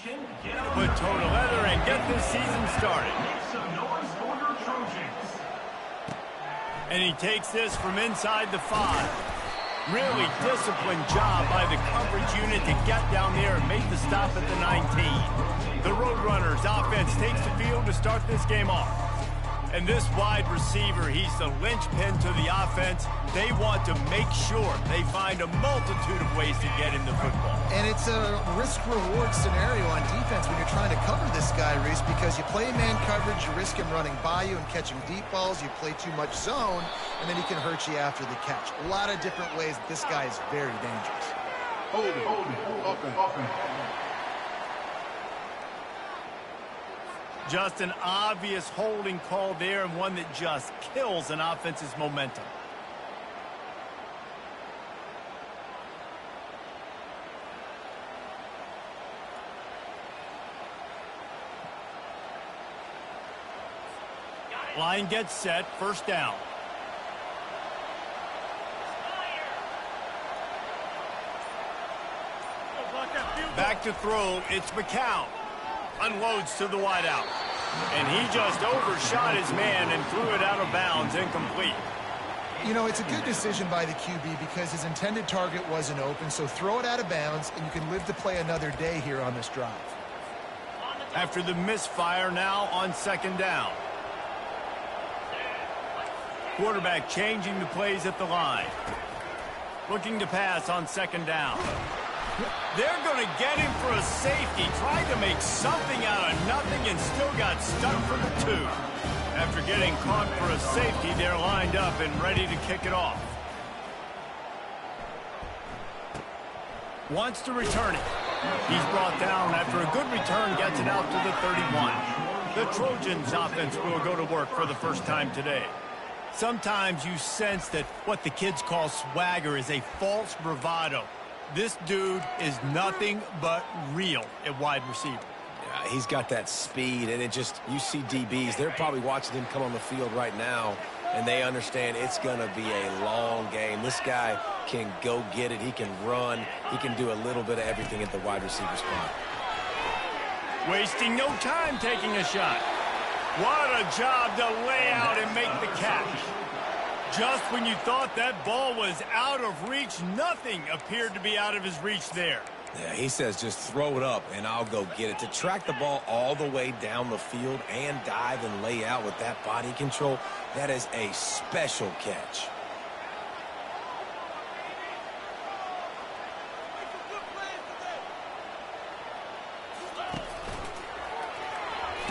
Put toe to leather and get this season started. And he takes this from inside the 5. Really disciplined job by the coverage unit to get down there and make the stop at the 19. The Roadrunners offense takes the field to start this game off. And this wide receiver, he's the linchpin to the offense. They want to make sure they find a multitude of ways to get him the football. And it's a risk-reward scenario on defense when you're trying to cover this guy, Reese, because you play man coverage, you risk him running by you and catching deep balls. You play too much zone, and then he can hurt you after the catch. A lot of different ways. This guy is very dangerous. Hold it. Offense. Just an obvious holding call there, and one that just kills an offense's momentum. Line gets set, first down. Back to throw, it's McCown. Unloads to the wideout. And he just overshot his man and threw it out of bounds, incomplete. You know, it's a good decision by the QB because his intended target wasn't open, so throw it out of bounds, and you can live to play another day here on this drive. After the misfire, now on second down. Quarterback changing the plays at the line. Looking to pass on second down. They're going to get him for a safety. Tried to make something out of nothing and still got stuck for the 2. After getting caught for a safety, they're lined up and ready to kick it off. Wants to return it. He's brought down after a good return, gets it out to the 31. The Trojans offense will go to work for the first time today. Sometimes you sense that what the kids call swagger is a false bravado. This dude is nothing but real at wide receiver. Yeah, he's got that speed, and you see DBs, they're probably watching him come on the field right now, and they understand it's going to be a long game. This guy can go get it. He can run. He can do a little bit of everything at the wide receiver spot. Wasting no time taking a shot. What a job to lay out and make the catch. Just when you thought that ball was out of reach, nothing appeared to be out of his reach there. Yeah, he says just throw it up and I'll go get it. To track the ball all the way down the field and dive and lay out with that body control, that is a special catch.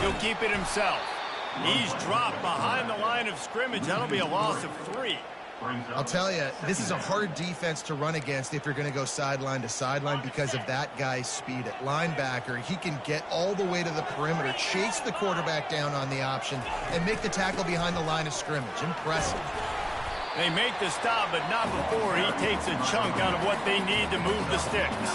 He'll keep it himself. He's dropped behind the line of scrimmage. That'll be a loss of 3. I'll tell you, this is a hard defense to run against if you're going to go sideline to sideline because of that guy's speed at linebacker. He can get all the way to the perimeter, chase the quarterback down on the option, and make the tackle behind the line of scrimmage. Impressive. They make the stop, but not before he takes a chunk out of what they need to move the sticks.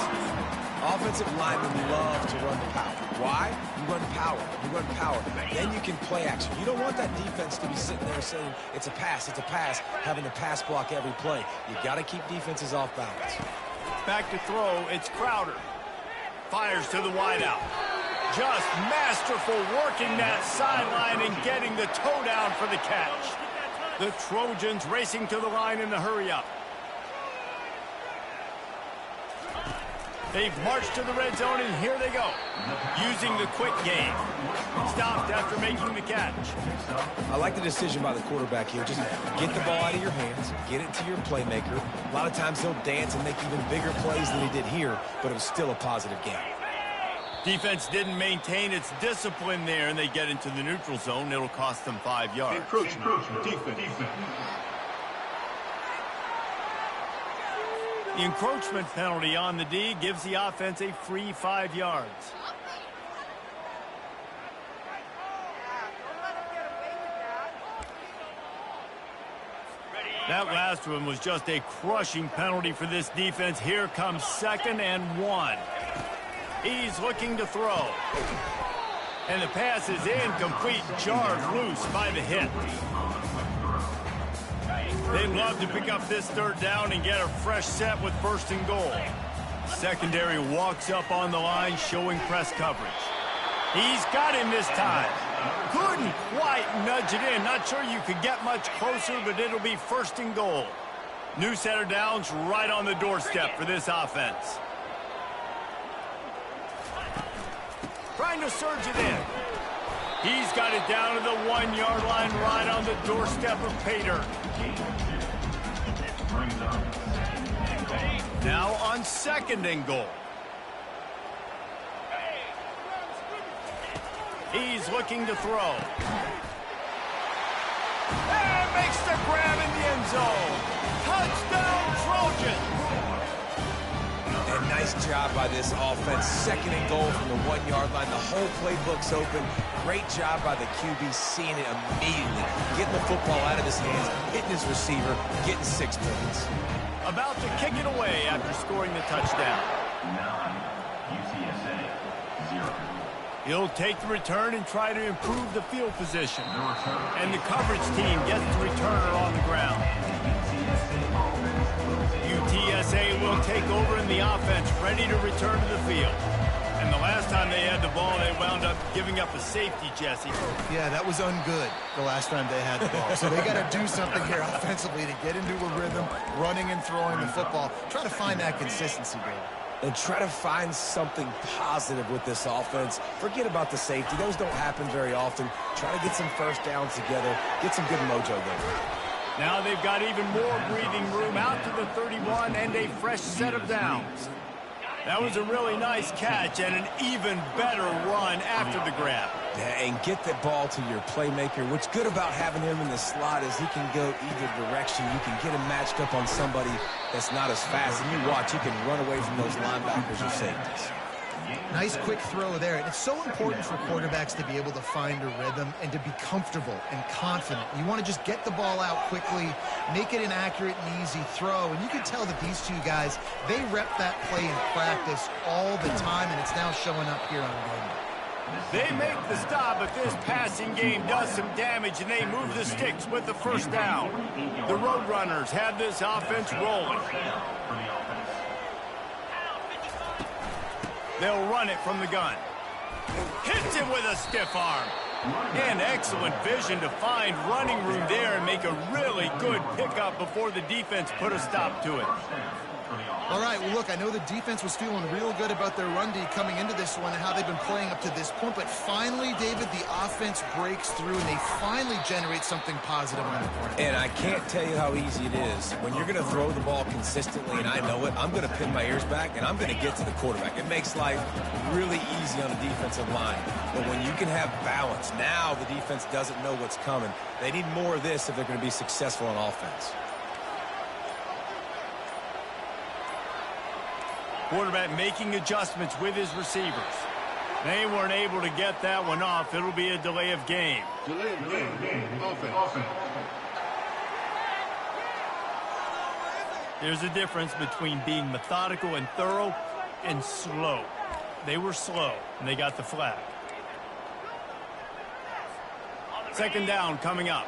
Offensive linemen love to run the power. Why? You run power. You run power. Then you can play action. You don't want that defense to be sitting there saying, it's a pass, having to pass block every play. You got to keep defenses off balance. Back to throw, it's Crowder. Fires to the wideout. Just masterful working that sideline and getting the toe down for the catch. The Trojans racing to the line in the hurry-up. They've marched to the red zone, and here they go, using the quick game. Stopped after making the catch. I like the decision by the quarterback here. Just get the ball out of your hands, get it to your playmaker. A lot of times he'll dance and make even bigger plays than he did here, but it was still a positive game. Defense didn't maintain its discipline there, and they get into the neutral zone. It'll cost them 5 yards. Encroachment. Defense. The encroachment penalty on the D gives the offense a free 5 yards. That last one was just a crushing penalty for this defense. Here comes 2nd and 1. He's looking to throw. And the pass is incomplete, jarred loose by the hit. They'd love to pick up this 3rd down and get a fresh set with 1st and goal. Secondary walks up on the line, showing press coverage. He's got him this time. Couldn't quite nudge it in. Not sure you could get much closer, but it'll be 1st and goal. New set of downs right on the doorstep for this offense. Trying to surge it in. He's got it down to the 1-yard line right on the doorstep of Pater. Now on 2nd and goal. He's looking to throw. And makes the grab in the end zone. Touchdown, Trojans! And nice job by this offense. 2nd and goal from the 1-yard line. The whole playbook's open. Great job by the QB seeing it immediately. Getting the football out of his hands, hitting his receiver, getting 6 points. About to kick it away after scoring the touchdown. 9, UTSA, 0. He'll take the return and try to improve the field position. And the coverage team gets the returner on the ground. UTSA will take over in the offense, ready to return to the field. And the last time they had the ball, they wound up giving up a safety, Jesse. Yeah, that was ungood the last time they had the ball. So they got to do something here offensively to get into a rhythm, running and throwing the football. Try to find that consistency, David. And try to find something positive with this offense. Forget about the safety. Those don't happen very often. Try to get some 1st downs together. Get some good mojo going. Now they've got even more breathing room out to the 31 and a fresh set of downs. That was a really nice catch and an even better run after the grab. Yeah, and get the ball to your playmaker. What's good about having him in the slot is he can go either direction. You can get him matched up on somebody that's not as fast. And you watch, he can run away from those linebackers or safeties. Nice quick throw there. And it's so important for quarterbacks to be able to find a rhythm and to be comfortable and confident. You want to just get the ball out quickly, make it an accurate and easy throw. And you can tell that these 2 guys, they rep that play in practice all the time, and it's now showing up here on game. They make the stop, but this passing game does some damage, and they move the sticks with the 1st down. The Roadrunners have this offense rolling. They'll run it from the gun. Hits him with a stiff arm. And excellent vision to find running room there and make a really good pickup before the defense put a stop to it. All right, well, look, I know the defense was feeling real good about their run D coming into this one and how they've been playing up to this point, but finally, David, the offense breaks through and they finally generate something positive on the corner. And I can't tell you how easy it is. When you're going to throw the ball consistently, and I know it, I'm going to pin my ears back, and I'm going to get to the quarterback. It makes life really easy on the defensive line. But when you can have balance, now the defense doesn't know what's coming. They need more of this if they're going to be successful on offense. Quarterback making adjustments with his receivers. They weren't able to get that one off. It'll be a delay of game. Delay of game. Offense. There's a difference between being methodical and thorough and slow. They were slow, and they got the flag. 2nd down coming up.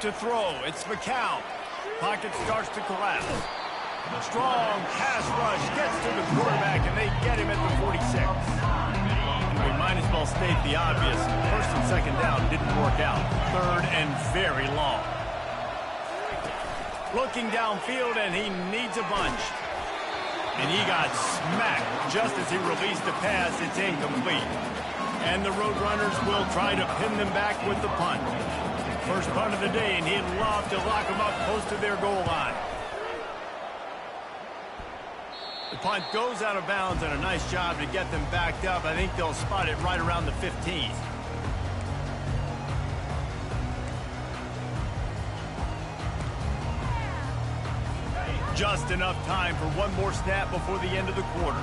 To throw, it's McCown. Pocket starts to collapse. Strong pass rush gets to the quarterback, and they get him at the 46. And we might as well state the obvious. 1st and 2nd down didn't work out. 3rd and very long. Looking downfield, and he needs a bunch. And he got smacked just as he released the pass. It's incomplete. And the Roadrunners will try to pin them back with the punt. First punt of the day, and he'd love to lock them up close to their goal line. The punt goes out of bounds, and a nice job to get them backed up. I think they'll spot it right around the 15. Just enough time for one more snap before the end of the quarter.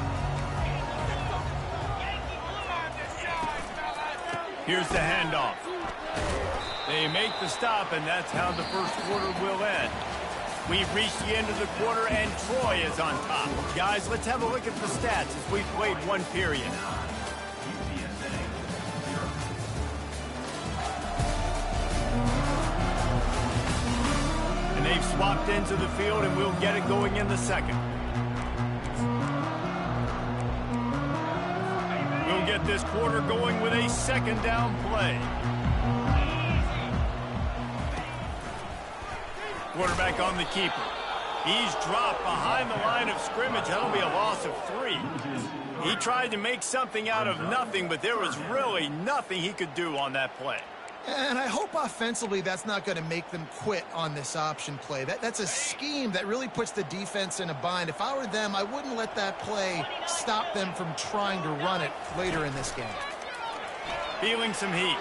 Here's the handoff. They make the stop, and that's how the first quarter will end. We've reached the end of the quarter, and Troy is on top. Guys, let's have a look at the stats as we've played one period. And And they've swapped into the field, and we'll get it going in the second. We'll get this quarter going with a second down play. Quarterback on the keeper. He's dropped behind the line of scrimmage. That'll be a loss of 3. He tried to make something out of nothing, but there was really nothing he could do on that play. And I hope offensively that's not going to make them quit on this option play. That's a scheme that really puts the defense in a bind. If I were them, I wouldn't let that play stop them from trying to run it later in this game. Feeling some heat.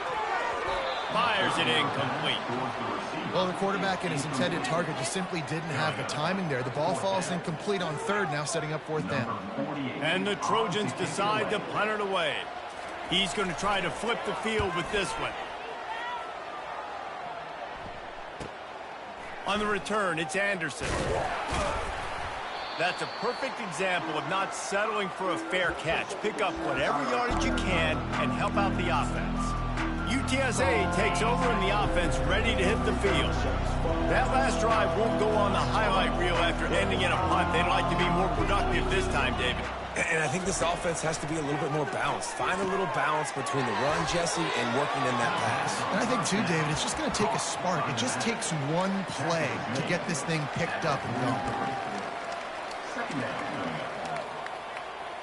Fires it incomplete. Well, the quarterback and his intended target just simply didn't have the timing there. The ball falls incomplete on third, now setting up fourth down. And the Trojans decide to punt it away. He's going to try to flip the field with this one. On the return, it's Anderson. That's a perfect example of not settling for a fair catch. Pick up whatever yardage you can and help out the offense. UTSA takes over in the offense, ready to hit the field. That last drive won't go on the highlight reel after ending in a punt. They'd like to be more productive this time, David. And I think this offense has to be a little bit more balanced. Find a little balance between the run, Jesse, and working in that pass. And I think, too, David, it's just going to take a spark. It just takes one play to get this thing picked up and going.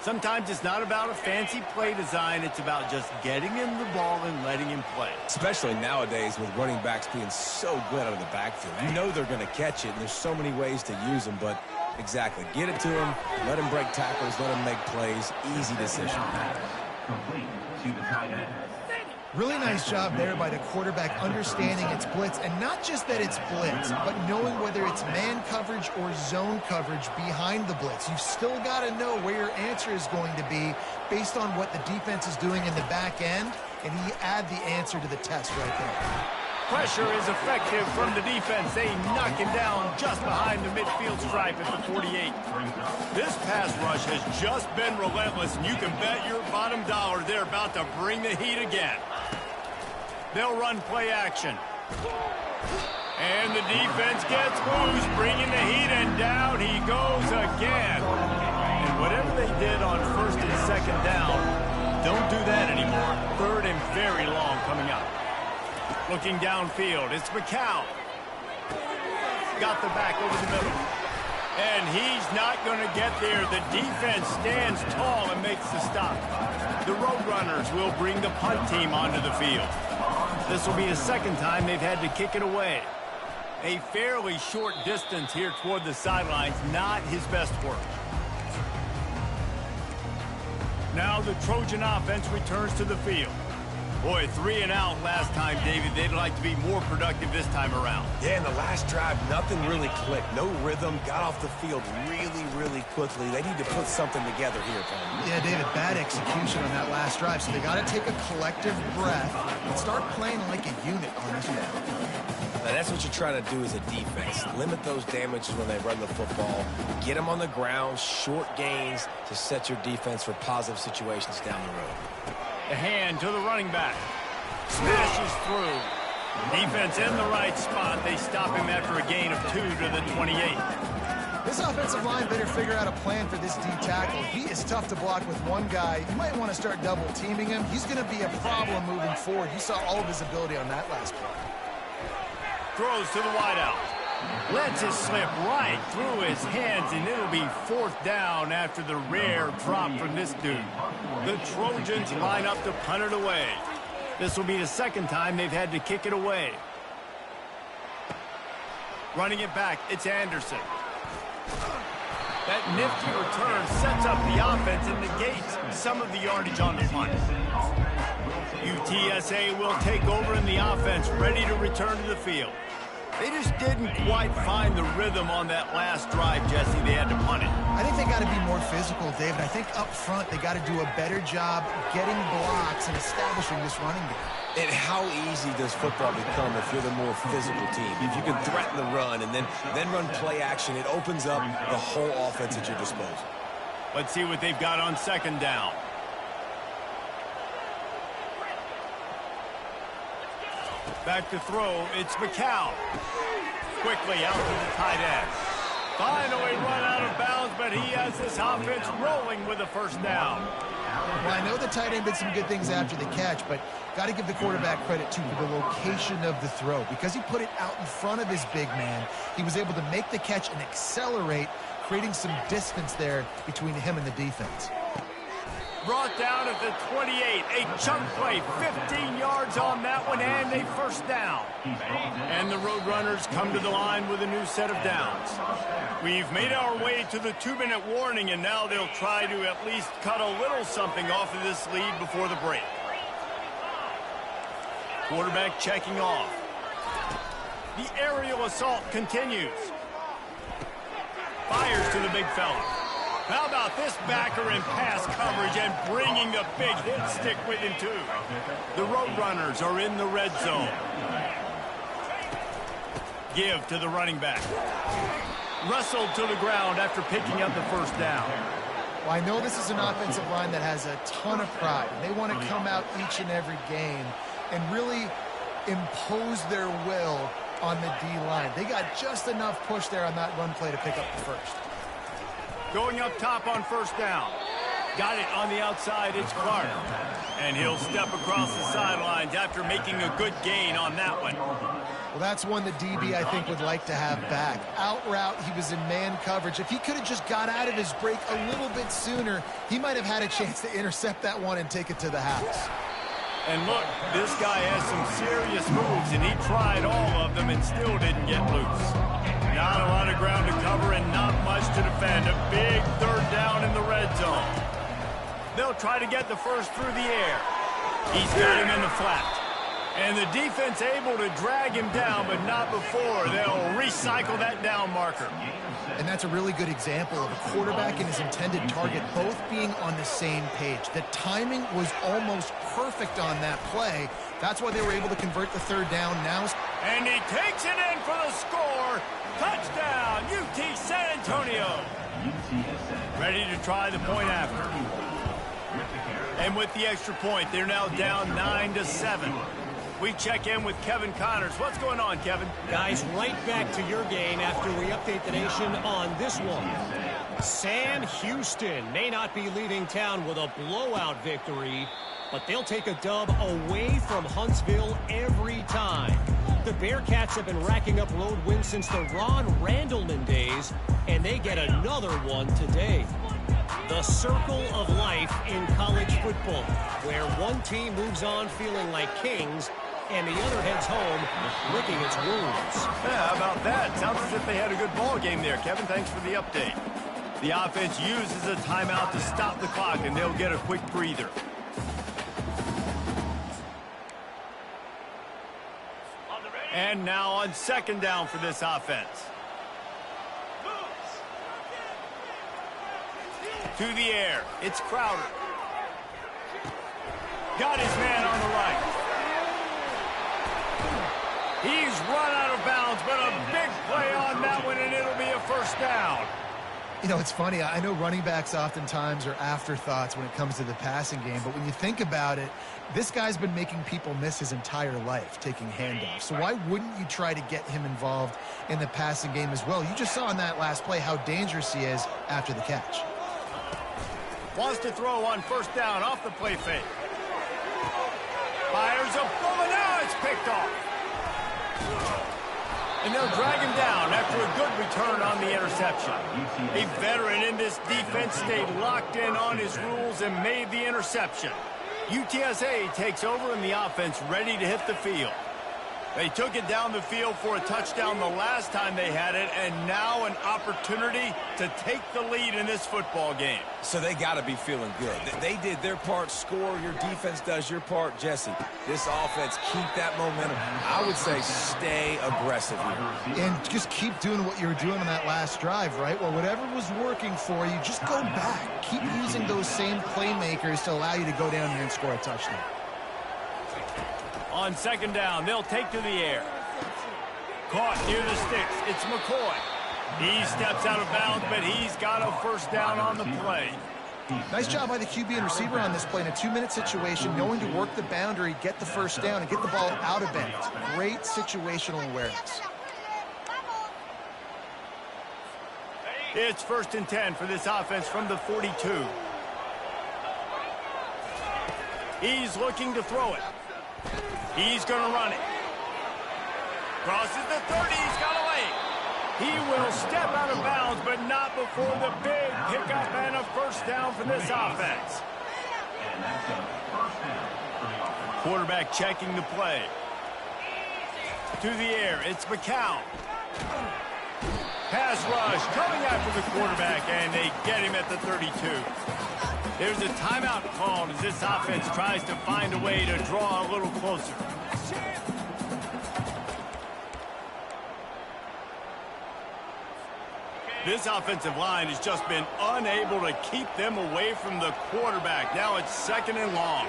Sometimes it's not about a fancy play design. It's about just getting him the ball and letting him play. Especially nowadays with running backs being so good out of the backfield. You know they're going to catch it, and there's so many ways to use them. But exactly, get it to him, let him break tackles, let him make plays. Easy decision. Complete to the tight end. Really nice job there by the quarterback understanding it's blitz, and not just that it's blitz, but knowing whether it's man coverage or zone coverage behind the blitz. You've still got to know where your answer is going to be based on what the defense is doing in the back end, and he add the answer to the test right there. Pressure is effective from the defense. They knock him down just behind the midfield stripe at the 48. This pass rush has just been relentless, and you can bet your bottom dollar they're about to bring the heat again. They'll run play action. And the defense gets loose, bringing the heat, and down he goes again. And whatever they did on first and second down, don't do that anymore. Third and very long coming up. Looking downfield, it's McCown. Got the back over the middle. And he's not going to get there. The defense stands tall and makes the stop. The Roadrunners will bring the punt team onto the field. This will be the second time they've had to kick it away. A fairly short distance here toward the sidelines, not his best work. Now the Trojan offense returns to the field. Boy, 3 and out last time, David. They'd like to be more productive this time around. Yeah, in the last drive, nothing really clicked. No rhythm, got off the field really, really quickly. They need to put something together here, Tom. Yeah, David, bad execution on that last drive, so they got to take a collective breath and start playing like a unit on this one. Now, that's what you're trying to do as a defense. Limit those damages when they run the football. Get them on the ground, short gains to set your defense for positive situations down the road. The hand to the running back. Smashes through. Defense in the right spot. They stop him after a gain of 2 to the 28. This offensive line better figure out a plan for this D tackle. He is tough to block with one guy. You might want to start double teaming him. He's going to be a problem moving forward. You saw all of his ability on that last play. Throws to the wideout. Lets it slip right through his hands, and it'll be fourth down after the rare drop from this dude. The Trojans line up to punt it away. This will be the second time they've had to kick it away. Running it back, it's Anderson. That nifty return sets up the offense and negates some of the yardage on the punt. UTSA will take over in the offense, ready to return to the field. They just didn't quite find the rhythm on that last drive, Jesse. They had to punt it. I think they got to be more physical, David. I think up front they got to do a better job getting blocks and establishing this running game. And how easy does football become if you're the more physical team? If you can threaten the run and then run play action, it opens up the whole offense at your disposal. Let's see what they've got on second down. Back to throw, it's McCown. quickly out to the tight end. Finally run out of bounds, but he has this offense rolling with a first down. Well, I know the tight end did some good things after the catch, but got to give the quarterback credit, too, for the location of the throw. Because he put it out in front of his big man, he was able to make the catch and accelerate, creating some distance there between him and the defense. Brought down at the 28. A chunk play, 15 yards on that one, and a first down. And the Roadrunners come to the line with a new set of downs. We've made our way to the 2-minute warning, and now they'll try to at least cut a little something off of this lead before the break. Quarterback checking off. The aerial assault continues. Fires to the big fella. How about this backer in pass coverage and bringing the big hit stick with him, too? The Roadrunners are in the red zone. Give to the running back. Wrestled to the ground after picking up the first down. Well, I know this is an offensive line that has a ton of pride. They want to come out each and every game and really impose their will on the D-line. They got just enough push there on that run play to pick up the first. Going up top on first down. Got it on the outside, it's Clark. And he'll step across the sidelines after making a good gain on that one. Well, that's one the DB, I think, would like to have back. Out route, he was in man coverage. If he could have just got out of his break a little bit sooner, he might have had a chance to intercept that one and take it to the house. And look, this guy has some serious moves, and he tried all of them and still didn't get loose. Not a lot of ground to cover and not much to defend. A big third down in the red zone. They'll try to get the first through the air. He's got him in the flat. And the defense able to drag him down, but not before. They'll recycle that down marker. And that's a really good example of a quarterback and his intended target both being on the same page. The timing was almost perfect on that play. That's why they were able to convert the third down now. And he takes it in for the score. Touchdown, UT San Antonio. Ready to try the point after. And with the extra point, they're now down 9-7. We check in with Kevin Connors. What's going on, Kevin? Guys, right back to your game after we update the nation on this one. Sam Houston may not be leaving town with a blowout victory, but they'll take a dub away from Huntsville every time. The Bearcats have been racking up road wins since the Ron Randleman days, and they get another one today. The circle of life in college football, where one team moves on feeling like kings, and the other heads home licking its wounds. Yeah, how about that? Sounds as if they had a good ball game there, Kevin. Thanks for the update. The offense uses a timeout to stop the clock, and they'll get a quick breather. And now on second down for this offense. To the air. It's Crowder. Got his man on the right. He's run out of bounds, but a big play on that one, and it'll be a first down. You know, it's funny. I know running backs oftentimes are afterthoughts when it comes to the passing game, but when you think about it, this guy's been making people miss his entire life taking handoffs. So why wouldn't you try to get him involved in the passing game as well? You just saw in that last play how dangerous he is after the catch. Wants to throw on first down off the play fake. Fires a bullet. Now it's picked off. And they'll drag him down after a good return on the interception. A veteran in this defense stayed locked in on his rules and made the interception. UTSA takes over in the offense, ready to hit the field. They took it down the field for a touchdown the last time they had it, and now an opportunity to take the lead in this football game. So they got to be feeling good. They did their part, score. Your defense does your part, Jesse. This offense, keep that momentum. I would say stay aggressive here. And just keep doing what you were doing on that last drive, right? Well, whatever was working for you, just go back. Keep using those same playmakers to allow you to go down here and score a touchdown. On second down, they'll take to the air. Caught near the sticks. It's McCoy. He steps out of bounds, but he's got a first down on the play. Nice job by the QB and receiver on this play in a 2-minute situation, knowing to work the boundary, get the first down, and get the ball out of bounds. Great situational awareness. It's 1st and 10 for this offense from the 42. He's looking to throw it. He's going to run it. Crosses the 30. He's got away. He will step out of bounds, but not before the big pickup and a first down for this offense. And that's a first down for the offense. Quarterback checking the play. To the air, it's McCown. Pass rush coming after the quarterback, and they get him at the 32. There's a timeout called as this offense tries to find a way to draw a little closer. This offensive line has just been unable to keep them away from the quarterback. Now it's 2nd and long.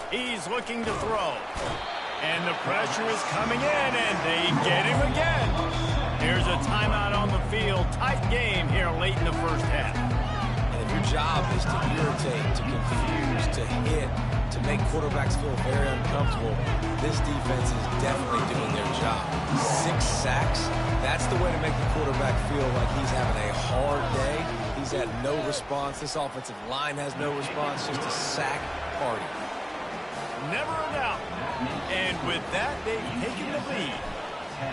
He's looking to throw. And the pressure is coming in, and they get him again. Here's a timeout on the field. Tight game here late in the first half. And if your job is to irritate, to confuse, to hit, to make quarterbacks feel very uncomfortable, this defense is definitely doing their job. 6 sacks, that's the way to make the quarterback feel like he's having a hard day. He's had no response. This offensive line has no response, just a sack party. Never a doubt. And with that, they've taken the lead.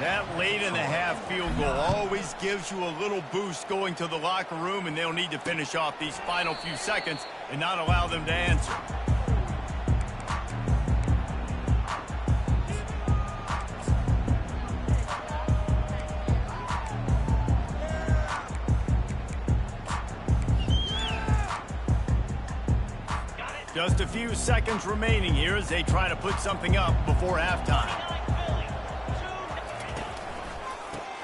That late in the half field goal always gives you a little boost going to the locker room, and they'll need to finish off these final few seconds and not allow them to answer. Just a few seconds remaining here as they try to put something up before halftime.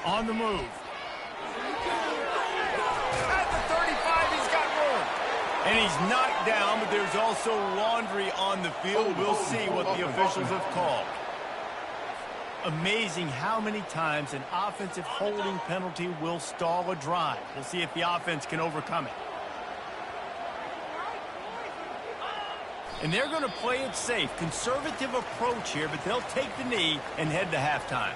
On the move. At the 35, he's got room. And he's knocked down, but there's also laundry on the field. We'll see what the officials have called. Amazing how many times an offensive holding penalty will stall a drive. We'll see if the offense can overcome it. And they're going to play it safe. Conservative approach here, but they'll take the knee and head to halftime.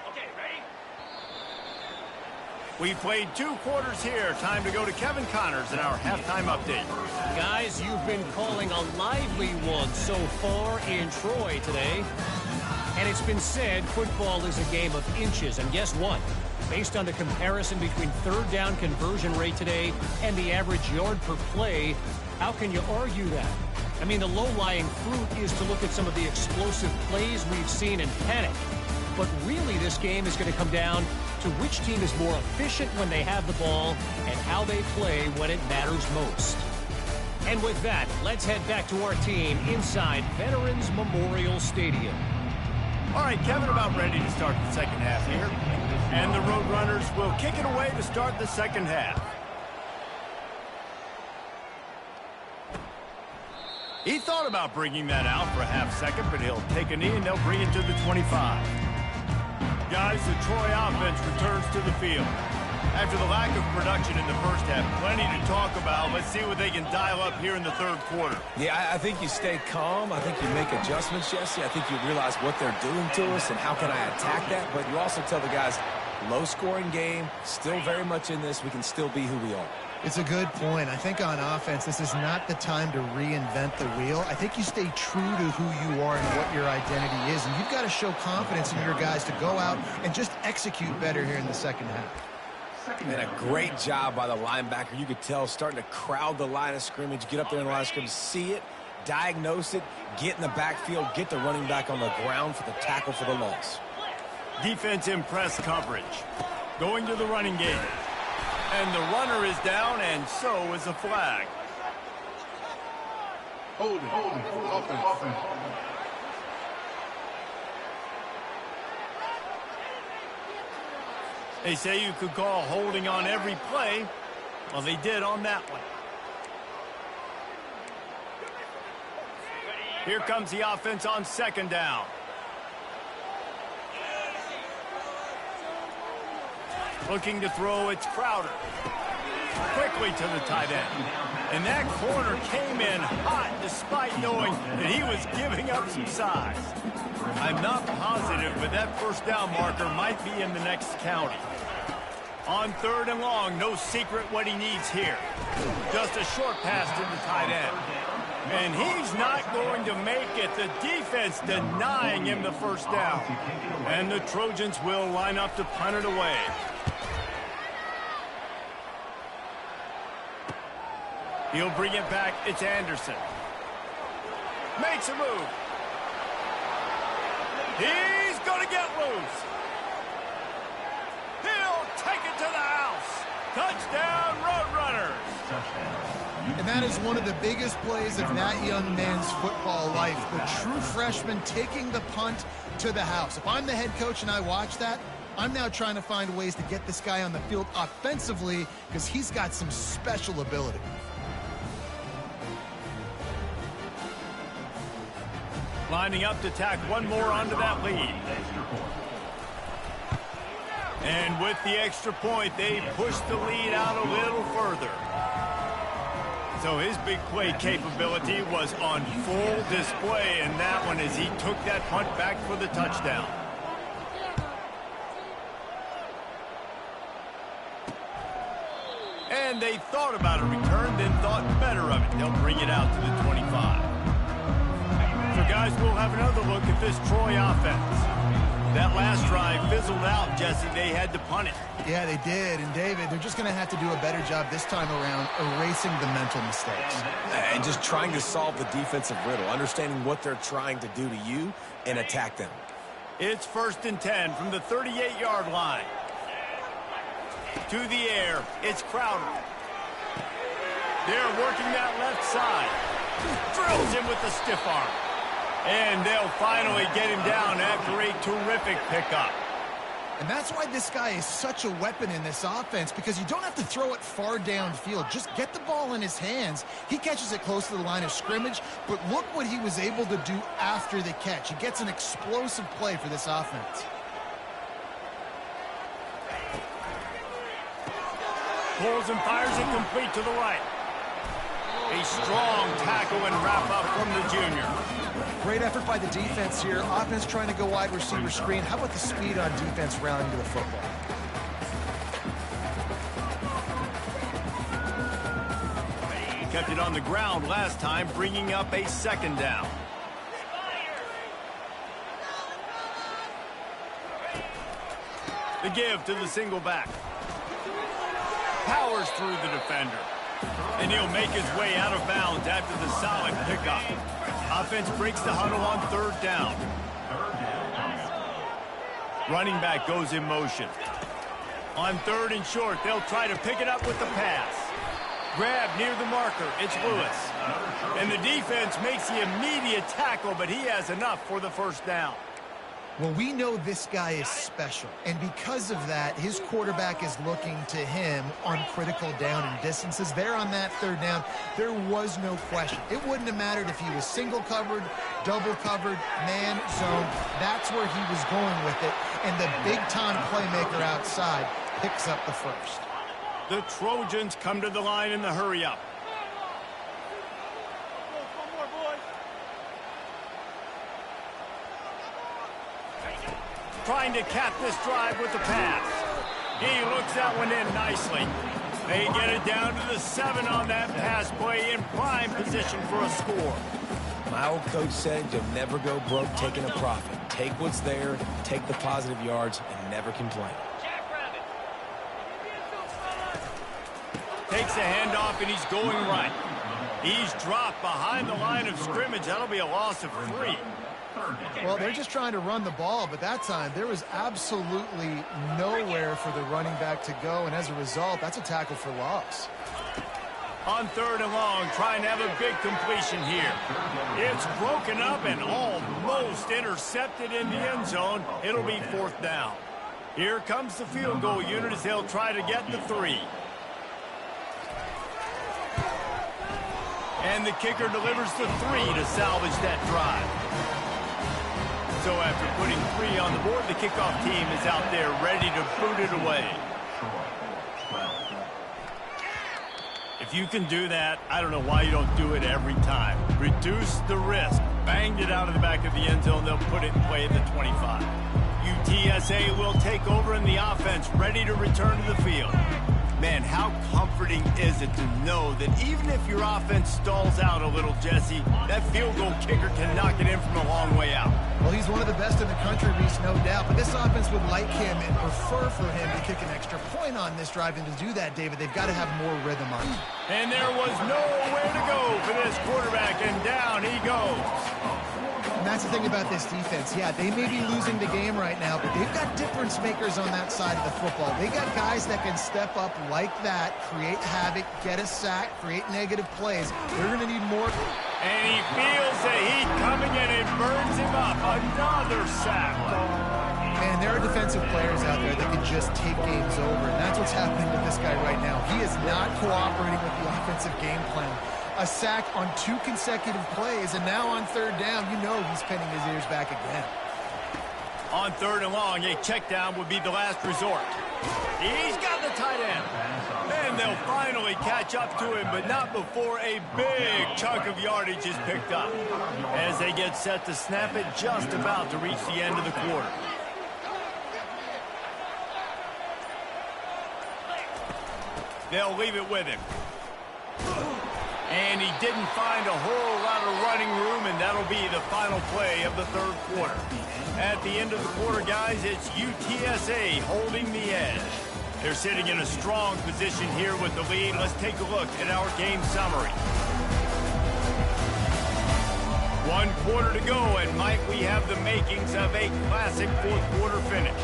Okay, ready? We played 2 quarters here. Time to go to Kevin Connors in our halftime update. Guys, you've been calling a lively one so far in Troy today. And it's been said football is a game of inches. And guess what? Based on the comparison between third down conversion rate today and the average yard per play, how can you argue that? I mean, the low-lying fruit is to look at some of the explosive plays we've seen and panic. But really, this game is going to come down to which team is more efficient when they have the ball and how they play when it matters most. And with that, let's head back to our team inside Veterans Memorial Stadium. All right, Kevin, about ready to start the second half here. And the Roadrunners will kick it away to start the second half. He thought about bringing that out for a half second, but he'll take a knee and they'll bring it to the 25. Guys, the Troy offense returns to the field. After the lack of production in the first half, plenty to talk about. Let's see what they can dial up here in the third quarter. Yeah, I think you stay calm. I think you make adjustments, Jesse. I think you realize what they're doing to us and how can I attack that. But you also tell the guys, low-scoring game, still very much in this. We can still be who we are. It's a good point. I think on offense, this is not the time to reinvent the wheel. I think you stay true to who you are and what your identity is. And you've got to show confidence in your guys to go out and just execute better here in the second half. And a great job by the linebacker. You could tell starting to crowd the line of scrimmage, get up there in the line of scrimmage, see it, diagnose it, get in the backfield, get the running back on the ground for the tackle for the loss. Defense in press coverage. Going to the running game. And the runner is down, and so is a flag. Holding. Offense. They say you could call holding on every play. Well, they did on that one. Here comes the offense on second down. Looking to throw, it's Crowder. Quickly to the tight end. And that corner came in hot despite knowing that he was giving up some size. I'm not positive, but that first down marker might be in the next county. On 3rd and long, no secret what he needs here. Just a short pass to the tight end. And he's not going to make it. The defense denying him the first down. And the Trojans will line up to punt it away. He'll bring it back. It's Anderson. Makes a move. He's going to get loose. He'll take it to the house. Touchdown, Roadrunners. And that is one of the biggest plays of that young man's football life. The true freshman taking the punt to the house. If I'm the head coach and I watch that, I'm now trying to find ways to get this guy on the field offensively because he's got some special ability. Lining up to tack one more onto that lead. And with the extra point, they push the lead out a little further. So his big play capability was on full display in that one as he took that punt back for the touchdown. And they thought about a return, then thought better of it. They'll bring it out to the 25. So, guys, we'll have another look at this Troy offense. That last drive fizzled out, Jesse. They had to punt it. Yeah, they did. And, David, they're just going to have to do a better job this time around erasing the mental mistakes. And just trying to solve the defensive riddle, understanding what they're trying to do to you and attack them. It's 1st and 10 from the 38-yard line. To the air, it's Crowder. They're working that left side. Drills him with the stiff arm. And they'll finally get him down after a terrific pickup. And that's why this guy is such a weapon in this offense, because you don't have to throw it far downfield. Just get the ball in his hands. He catches it close to the line of scrimmage, but look what he was able to do after the catch. He gets an explosive play for this offense. Pulls and fires it complete to the right. A strong tackle and wrap up from the junior. Great effort by the defense here. Offense trying to go wide receiver screen. How about the speed on defense rallying to the football? Kept it on the ground last time, bringing up a 2nd down. The give to the single back. Powers through the defender. And he'll make his way out of bounds after the solid pickup. Offense breaks the huddle on 3rd down. Running back goes in motion. On 3rd and short, they'll try to pick it up with the pass. Grab near the marker, it's Lewis. And the defense makes the immediate tackle, but he has enough for the 1st down. Well, we know this guy is special, and because of that, his quarterback is looking to him on critical down and distances. There on that 3rd down, there was no question. It wouldn't have mattered if he was single covered, double covered, man, zone. That's where he was going with it, and the big-time playmaker outside picks up the 1st. The Trojans come to the line in the hurry-up. Trying to cap this drive with the pass. He looks that one in nicely. They get it down to the 7 on that pass play in prime position for a score. My old coach said you'll never go broke taking a profit. Take what's there, take the positive yards, and never complain. Takes a handoff, and he's going right. He's dropped behind the line of scrimmage. That'll be a loss of 3. Well, they're just trying to run the ball, but that time there was absolutely nowhere for the running back to go, and as a result, that's a tackle for loss. On 3rd and long, trying to have a big completion here. It's broken up and almost intercepted in the end zone. It'll be 4th down. Here comes the field goal unit as they'll try to get the 3. And the kicker delivers the 3 to salvage that drive. So after putting 3 on the board, the kickoff team is out there ready to boot it away. If you can do that, I don't know why you don't do it every time. Reduce the risk. Banged it out of the back of the end zone. They'll put it in play at the 25. UTSA will take over in the offense, ready to return to the field. Man, how comforting is it to know that even if your offense stalls out a little, Jesse, that field goal kicker can knock it in from a long way out. Well, he's one of the best in the country, Reese, no doubt. But this offense would like him and prefer for him to kick an extra point on this drive. And to do that, David, they've got to have more rhythm on it. And there was nowhere to go for this quarterback, and down he goes. And that's the thing about this defense. Yeah, they may be losing the game right now, but they've got difference makers on that side of the football. They got guys that can step up like that, create havoc, get a sack, create negative plays. They're going to need more. And he feels the heat coming, and it burns him up. Another sack. Man, there are defensive players out there that can just take games over, and that's what's happening to this guy right now. He is not cooperating with the offensive game plan. A sack on 2 consecutive plays, and now on third down, you know he's pinning his ears back again. On third and long, a check down would be the last resort. He's got the tight end. And they'll finally catch up to him, but not before a big chunk of yardage is picked up. As they get set to snap it, just about to reach the end of the quarter. They'll leave it with him. And he didn't find a whole lot of running room, and that'll be the final play of the third quarter. At the end of the quarter, guys, it's UTSA holding the edge. They're sitting in a strong position here with the lead. Let's take a look at our game summary. 1 quarter to go, and Mike, we have the makings of a classic fourth quarter finish.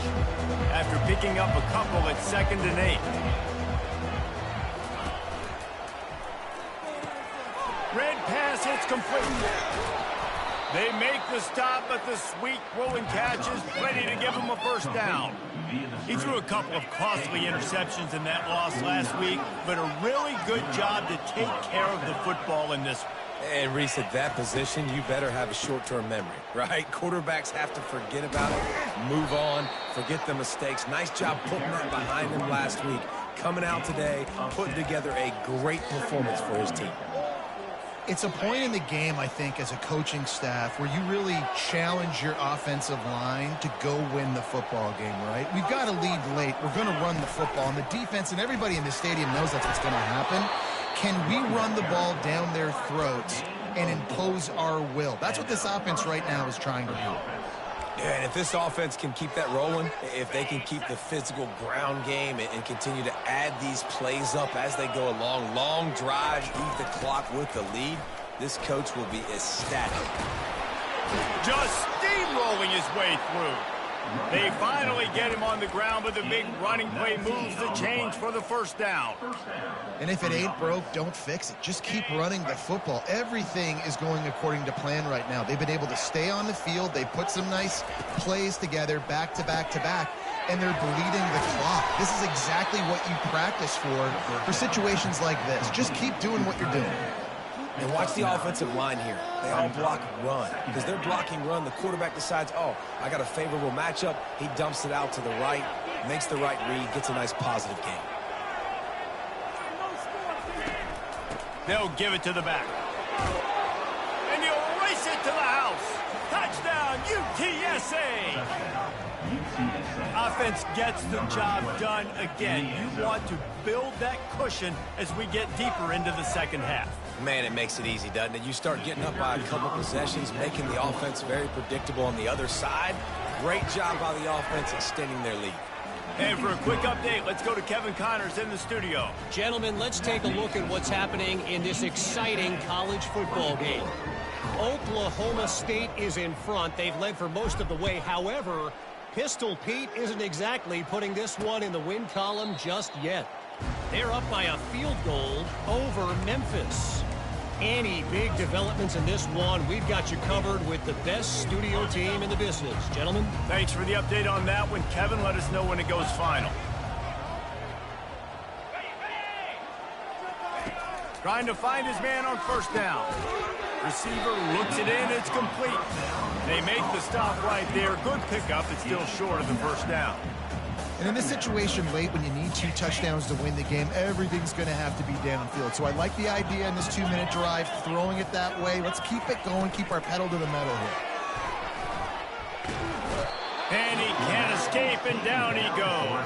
After picking up a couple at 2nd and 8. Red pass hits complete. They make the stop, but the sweet rolling catch is ready to give him a first down. He threw a couple of costly interceptions in that loss last week, but a really good job to take care of the football in this. And Reese, at that position, you better have a short-term memory, right? Quarterbacks have to forget about it, move on, forget the mistakes. Nice job putting that behind him last week. Coming out today, putting together a great performance for his team. It's a point in the game, I think, as a coaching staff where you really challenge your offensive line to go win the football game, right? We've got to lead late. We're going to run the football. And the defense and everybody in the stadium knows that's what's going to happen. Can we run the ball down their throats and impose our will? That's what this offense right now is trying to do. Yeah, and if this offense can keep that rolling, if they can keep the physical ground game and continue to add these plays up as they go along, long drives, beat the clock with the lead, this coach will be ecstatic. Just steamrolling his way through. They finally get him on the ground, but the big running play moves the change for the first down. And if it ain't broke, don't fix it. Just keep running the football. Everything is going according to plan right now. They've been able to stay on the field. They put some nice plays together back to back to back, and they're bleeding the clock. This is exactly what you practice for situations like this. Just keep doing what you're doing. And watch the offensive line here. They all block run. Because they're blocking run, the quarterback decides, oh, I got a favorable matchup. He dumps it out to the right, makes the right read, gets a nice positive gain. They'll give it to the back. And he'll race it to the house. Touchdown, UTSA. Offense gets the job done again. You want to build that cushion as we get deeper into the second half. Man, it makes it easy, doesn't it? You start getting up by a couple possessions, making the offense very predictable on the other side. Great job by the offense extending their lead. And for a quick update, let's go to Kevin Connors in the studio. Gentlemen, let's take a look at what's happening in this exciting college football game. Oklahoma State is in front. They've led for most of the way. However, Pistol Pete isn't exactly putting this one in the win column just yet. They're up by a field goal over Memphis. Any big developments in this one, we've got you covered with the best studio team in the business. Gentlemen. Thanks for the update on that one, Kevin. Let us know when it goes final. Trying to find his man on first down. Receiver looks it in. It's complete. They make the stop right there. Good pickup. It's still short of the first down. And in this situation late when you need 2 touchdowns to win the game, everything's going to have to be downfield. So I like the idea in this 2-minute drive, throwing it that way. Let's keep it going, keep our pedal to the metal here. And he can't escape, and down he goes.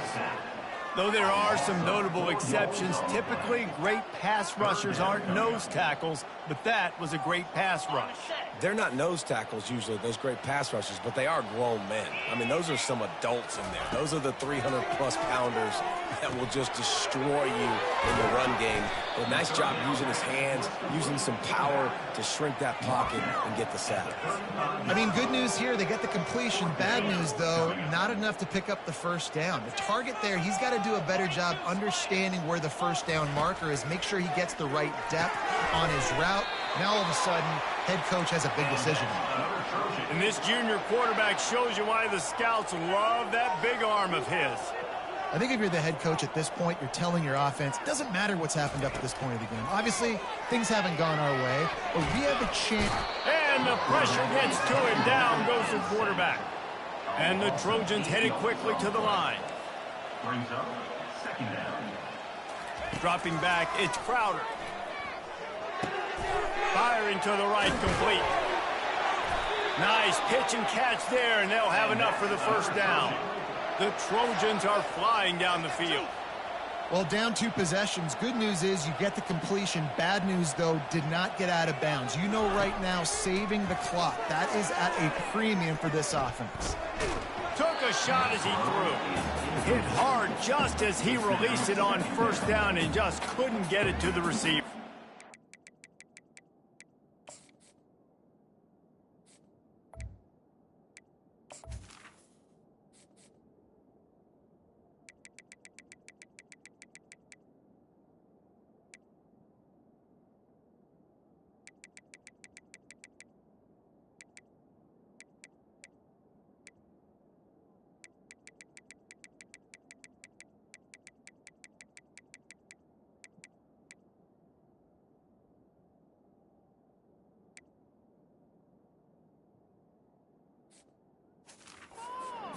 Though there are some notable exceptions, typically great pass rushers aren't nose tackles, but that was a great pass rush. They're not nose tackles usually, those great pass rushers, but they are grown men. I mean, those are some adults in there. Those are the 300-plus pounders that will just destroy you in the run game. But nice job using his hands, using some power to shrink that pocket and get the sack. I mean, good news here, they get the completion. Bad news, though, not enough to pick up the first down. The target there, he's got to do a better job understanding where the first down marker is, make sure he gets the right depth on his route. Now, all of a sudden, head coach has a big decision. And this junior quarterback shows you why the scouts love that big arm of his. I think if you're the head coach at this point, you're telling your offense, it doesn't matter what's happened up to this point of the game. Obviously, things haven't gone our way, but we have a chance. And the pressure gets to him. Down goes the quarterback. And the Trojans headed quickly to the line. Brings up second down. Dropping back, it's Crowder. Firing to the right, complete. Nice pitch and catch there, and they'll have enough for the first down. The Trojans are flying down the field. Well, down 2 possessions. Good news is you get the completion. Bad news, though, did not get out of bounds. You know right now, saving the clock. That is at a premium for this offense. Took a shot as he threw. Hit hard just as he released it on first down and just couldn't get it to the receiver.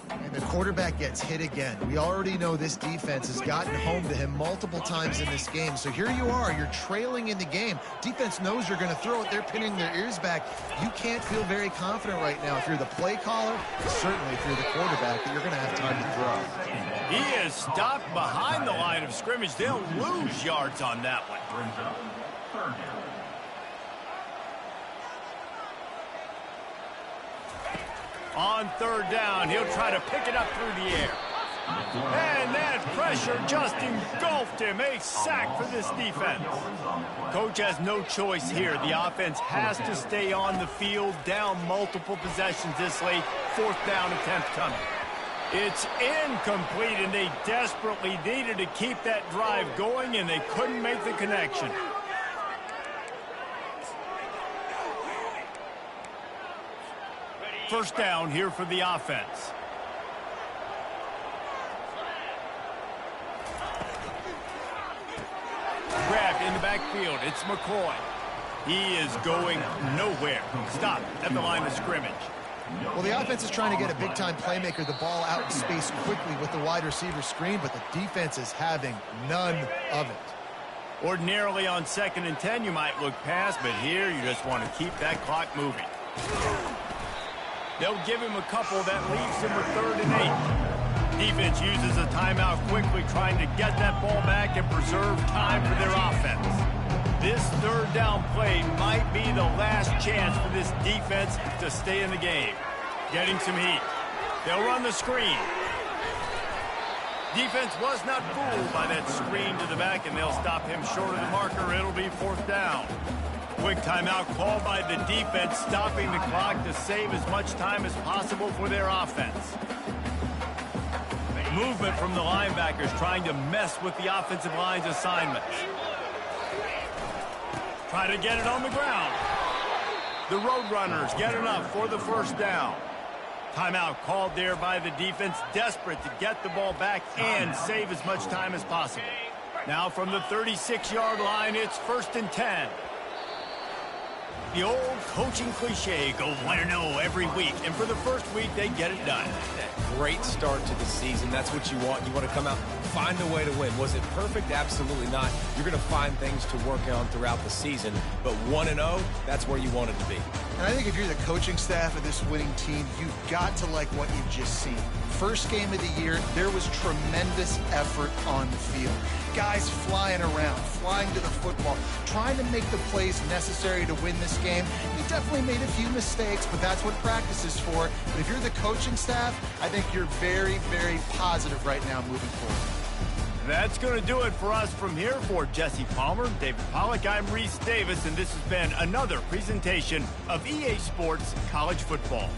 And the quarterback gets hit again. We already know this defense has gotten home to him multiple times in this game. So here you are, you're trailing in the game. Defense knows you're going to throw it. They're pinning their ears back. You can't feel very confident right now if you're the play caller, certainly if you're the quarterback, that you're going to have time to throw. He is stopped behind the line of scrimmage. They'll lose yards on that one. Brings up third down. On third down, he'll try to pick it up through the air. And that pressure just engulfed him. A sack for this defense. Coach has no choice here. The offense has to stay on the field, down multiple possessions this late. Fourth down attempt coming. It's incomplete, and they desperately needed to keep that drive going, and they couldn't make the connection. First down here for the offense. Grabbed in the backfield. It's McCoy. He is going nowhere. Stopped at the line of scrimmage. Well, the offense is trying to get a big-time playmaker the ball out in space quickly with the wide receiver screen, but the defense is having none of it. Ordinarily on 2nd and 10, you might look past, but here you just want to keep that clock moving. They'll give him a couple. That leaves him with 3rd and 8. Defense uses a timeout quickly, trying to get that ball back and preserve time for their offense. This 3rd down play might be the last chance for this defense to stay in the game. Getting some heat. They'll run the screen. Defense was not fooled by that screen to the back, and they'll stop him short of the marker. It'll be 4th down. Quick timeout called by the defense, stopping the clock to save as much time as possible for their offense. Movement from the linebackers trying to mess with the offensive line's assignments. Try to get it on the ground. The Roadrunners get enough for the first down. Timeout called there by the defense, desperate to get the ball back and save as much time as possible. Now from the 36-yard line, it's 1st and 10. The old coaching cliche, go 1-0 every week. And for the first week, they get it done. Great start to the season. That's what you want. You want to come out, find a way to win. Was it perfect? Absolutely not. You're going to find things to work on throughout the season. But 1-0, that's where you want it to be. And I think if you're the coaching staff of this winning team, you've got to like what you've just seen. First game of the year, there was tremendous effort on the field. Guys flying around, flying to the football, trying to make the plays necessary to win this game. We definitely made a few mistakes, but that's what practice is for. But if you're the coaching staff, I think you're very, very positive right now moving forward. That's going to do it for us from here. For Jesse Palmer, David Pollack, I'm Reese Davis, and this has been another presentation of EA Sports College Football.